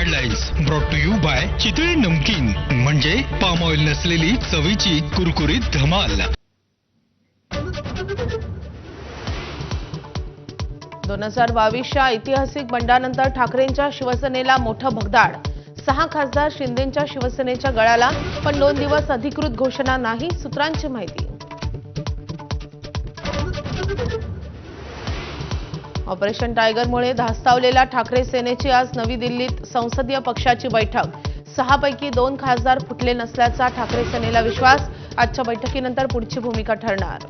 Headlines brought to you by Chitale namkeen, म्हणजे palm oil नसलेली चवीची कुरकुरीत धमाल. 2022च्या ऐतिहासिक बंडानंतर ठाकरेंच्या शिवसेनेला मोठं भगदाड. 6 खासदार शिंदेंच्या शिवसेनेच्या गळाला, पण 2 दिवस अधिकृत घोषणा नाही, सूत्रांची माहिती. ऑपरेशन टायगरमुळे धास्तावलेल्या ठाकरे सेनेची आज नवी दिल्लीत संसदीय पक्षाची बैठक. 6 पैकी 2 खासदार फुटले नसल्याचा ठाकरे सेनेला विश्वास. आजच्या बैठकीनंतर पुढची भूमिका ठरणार.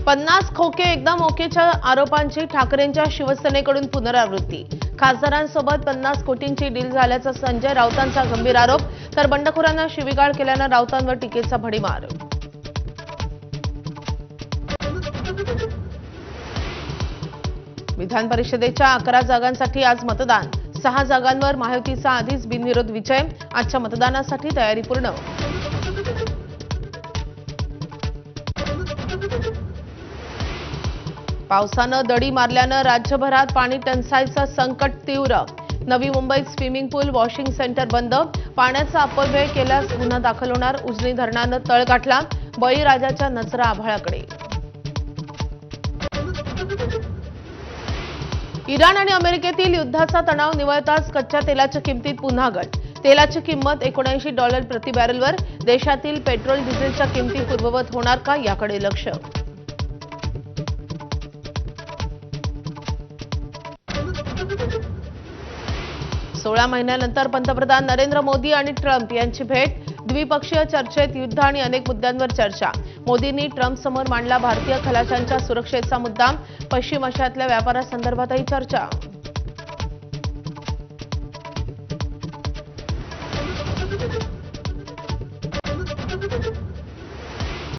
50 खोके एकदम ओकेच्या आरोपांची ठाकरेंच्या शिवसेनेकडून पुनरावृत्ती. खासदारांसोबत 50 कोटींची डील झाल्याचा संजय राऊतांचा गंभीर आरोप, तर बंडखोरांना शिवीगाळ केल्यानं राऊतांवर टीकेचा भडीमार. विधान परिषदेच्या 11 जागांसाठी आज मतदान. 6 जागांवर महायुतीचा आधीच बिनविरोध विजय. आजच्या मतदानासाठी तयारी पूर्ण. पावसानं दडी मारल्यानं राज्यभरात पाणी टंचाईचं संकट तीव्र. नवी मुंबईत स्विमिंग पूल, वॉशिंग सेंटर बंद. पाण्याचा अपव्यय केल्यास गुन्हा दाखल होणार. उजनी धरणानं तळ गाठला. बळीराजाच्या नजरा आभाळाकडे. इराण आणि अमेरिकेतील युद्धाचा तणाव निवळताच कच्च्या तेलाच्या किमतीत पुन्हा घट. तेलाची किंमत $79 प्रति बॅरलवर. देशातील पेट्रोल डिझेलच्या किमती पूर्ववत होणार का, याकडे लक्ष. सोळा महिन्यानंतर पंतप्रधान नरेंद्र मोदी आणि ट्रम्प यांची भेट. द्विपक्षीय चर्चेत युद्ध आणि अनेक मुद्द्यांवर चर्चा. मोदींनी ट्रम्पसमोर मांडला भारतीय खलाशांच्या सुरक्षेचा मुद्दा. पश्चिम आशियातल्या व्यापारासंदर्भातही चर्चा.